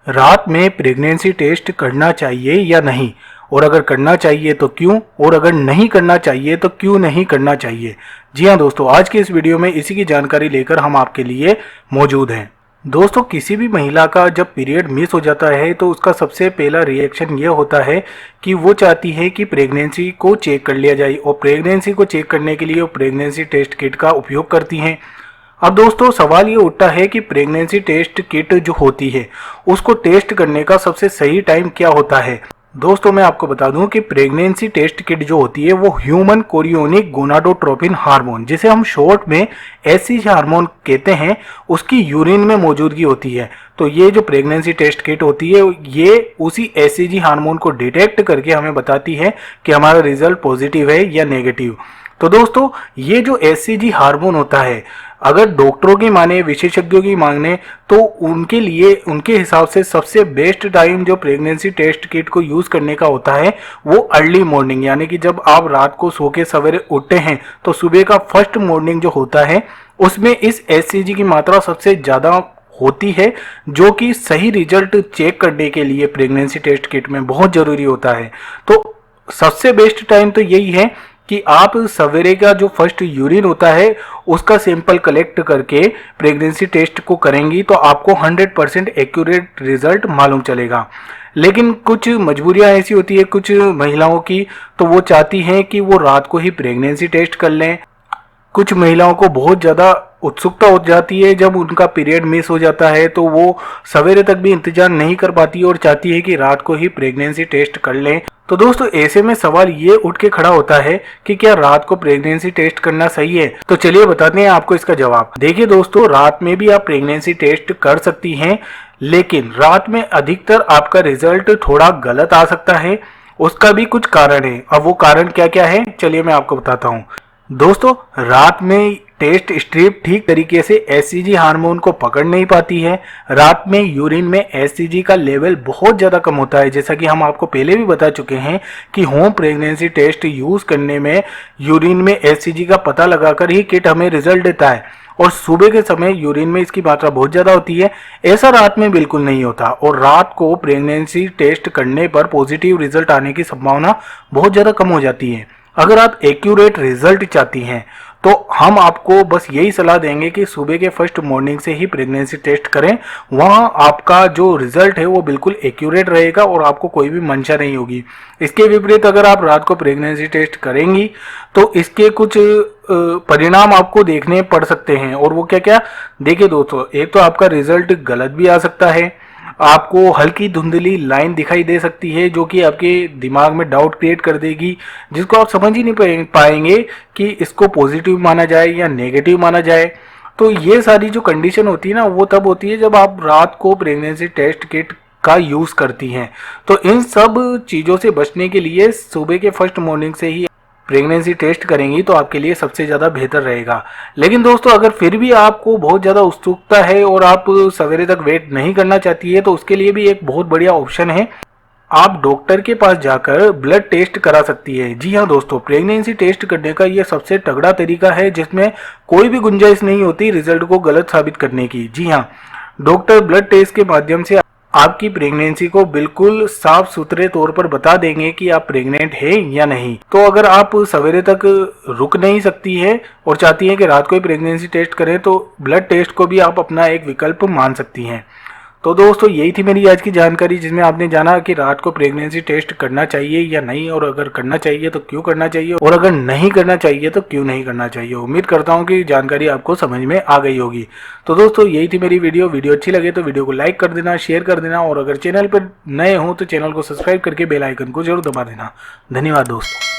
रात में pregnancy test करना चाहिए या नहीं, और अगर करना चाहिए तो क्यों, और अगर नहीं करना चाहिए तो क्यों नहीं करना चाहिए। जी हाँ दोस्तों, आज की इस वीडियो में इसी की जानकारी लेकर हम आपके लिए मौजूद हैं। दोस्तों, किसी भी महिला का जब पीरियड मिस हो जाता है तो उसका सबसे पहला रिएक्शन ये होता है कि वो चाहती है कि प्रेगनेंसी को चेक कर लिया जाए, और प्रेगनेंसी को चेक करने के लिए वो प्रेगनेंसी टेस्ट किट का उपयोग करती हैं। अब दोस्तों, सवाल ये उठता है कि प्रेगनेंसी टेस्ट किट जो होती है उसको टेस्ट करने का सबसे सही टाइम क्या होता है। दोस्तों, मैं आपको बता दूं कि प्रेगनेंसी टेस्ट किट जो होती है वो ह्यूमन कोरियोनिक गोनाडोट्रोपिन हार्मोन, जिसे हम शॉर्ट में एचसीजी हार्मोन कहते हैं, उसकी यूरिन में मौजूदगी होती है। तो ये जो प्रेगनेंसी टेस्ट किट होती है ये उसी एचसीजी हार्मोन को डिटेक्ट करके हमें बताती है कि हमारा रिजल्ट पॉजिटिव है या नेगेटिव। तो दोस्तों, ये जो एचसीजी हार्मोन होता है, अगर डॉक्टरों की माने, विशेषज्ञों की माने, तो उनके लिए, उनके हिसाब से सबसे बेस्ट टाइम जो प्रेगनेंसी टेस्ट किट को यूज़ करने का होता है वो अर्ली मॉर्निंग, यानी कि जब आप रात को सो के सवेरे उठते हैं तो सुबह का फर्स्ट मॉर्निंग जो होता है उसमें इस एचसीजी की मात्रा सबसे ज़्यादा होती है, जो कि सही रिजल्ट चेक करने के लिए प्रेगनेंसी टेस्ट किट में बहुत ज़रूरी होता है। तो सबसे बेस्ट टाइम तो यही है कि आप सवेरे का जो फर्स्ट यूरिन होता है उसका सैंपल कलेक्ट करके प्रेगनेंसी टेस्ट को करेंगी तो आपको 100% एक्यूरेट रिजल्ट मालूम चलेगा। लेकिन कुछ मजबूरियां ऐसी होती है कुछ महिलाओं की, तो वो चाहती हैं कि वो रात को ही प्रेगनेंसी टेस्ट कर लें। कुछ महिलाओं को बहुत ज़्यादा उत्सुकता हो जाती है जब उनका पीरियड मिस हो जाता है, तो वो सवेरे तक भी इंतजार नहीं कर पाती और चाहती है कि रात को ही प्रेगनेंसी टेस्ट कर लें। तो दोस्तों, ऐसे में सवाल ये उठ के खड़ा होता है कि क्या रात को प्रेगनेंसी टेस्ट करना सही है। तो चलिए बताते हैं आपको इसका जवाब। देखिए दोस्तों, रात में भी आप प्रेगनेंसी टेस्ट कर सकती हैं, लेकिन रात में अधिकतर आपका रिजल्ट थोड़ा गलत आ सकता है। उसका भी कुछ कारण है। अब वो कारण क्या क्या है, चलिए मैं आपको बताता हूँ। दोस्तों, रात में टेस्ट स्ट्रिप ठीक तरीके से एचसीजी हार्मोन को पकड़ नहीं पाती है। रात में यूरिन में एचसीजी का लेवल बहुत ज़्यादा कम होता है। जैसा कि हम आपको पहले भी बता चुके हैं कि होम प्रेगनेंसी टेस्ट यूज़ करने में यूरिन में एचसीजी का पता लगाकर ही किट हमें रिजल्ट देता है, और सुबह के समय यूरिन में इसकी मात्रा बहुत ज़्यादा होती है। ऐसा रात में बिल्कुल नहीं होता, और रात को प्रेगनेंसी टेस्ट करने पर पॉजिटिव रिजल्ट आने की संभावना बहुत ज़्यादा कम हो जाती है। अगर आप एक्यूरेट रिजल्ट चाहती हैं तो हम आपको बस यही सलाह देंगे कि सुबह के फर्स्ट मॉर्निंग से ही प्रेगनेंसी टेस्ट करें। वहाँ आपका जो रिजल्ट है वो बिल्कुल एक्यूरेट रहेगा और आपको कोई भी मंशा नहीं होगी। इसके विपरीत अगर आप रात को प्रेगनेंसी टेस्ट करेंगी तो इसके कुछ परिणाम आपको देखने पड़ सकते हैं। और वो क्या क्या, देखिए दोस्तों, एक तो आपका रिजल्ट गलत भी आ सकता है, आपको हल्की धुंधली लाइन दिखाई दे सकती है जो कि आपके दिमाग में डाउट क्रिएट कर देगी, जिसको आप समझ ही नहीं पाएंगे कि इसको पॉजिटिव माना जाए या नेगेटिव माना जाए। तो ये सारी जो कंडीशन होती है ना, वो तब होती है जब आप रात को प्रेगनेंसी टेस्ट किट का यूज़ करती हैं। तो इन सब चीज़ों से बचने के लिए सुबह के फर्स्ट मॉर्निंग से ही प्रेगनेंसी टेस्ट करेंगी तो आपके लिए सबसे ज़्यादा बेहतर रहेगा। लेकिन दोस्तों, अगर फिर भी आपको बहुत ज़्यादा उत्सुकता है और आप सवेरे तक वेट नहीं करना चाहती है तो उसके लिए भी एक बहुत बढ़िया ऑप्शन है, आप डॉक्टर के पास जाकर ब्लड टेस्ट करा सकती है। जी हाँ दोस्तों, प्रेगनेंसी टेस्ट करने का ये सबसे तगड़ा तरीका है जिसमें कोई भी गुंजाइश नहीं होती रिजल्ट को गलत साबित करने की। जी हाँ, डॉक्टर ब्लड टेस्ट के माध्यम से आपकी प्रेगनेंसी को बिल्कुल साफ सुथरे तौर पर बता देंगे कि आप प्रेग्नेंट है या नहीं। तो अगर आप सवेरे तक रुक नहीं सकती है और चाहती हैं कि रात को ही प्रेगनेंसी टेस्ट करें तो ब्लड टेस्ट को भी आप अपना एक विकल्प मान सकती हैं। तो दोस्तों, यही थी मेरी आज की जानकारी जिसमें आपने जाना कि रात को प्रेगनेंसी टेस्ट करना चाहिए या नहीं, और अगर करना चाहिए तो क्यों करना चाहिए, और अगर नहीं करना चाहिए तो क्यों नहीं करना चाहिए। उम्मीद करता हूं कि जानकारी आपको समझ में आ गई होगी। तो दोस्तों, यही थी मेरी वीडियो अच्छी लगे तो वीडियो को लाइक कर देना, शेयर कर देना, और अगर चैनल पर नए हो तो चैनल को सब्सक्राइब करके बेल आइकन को जरूर दबा देना। धन्यवाद दोस्तों।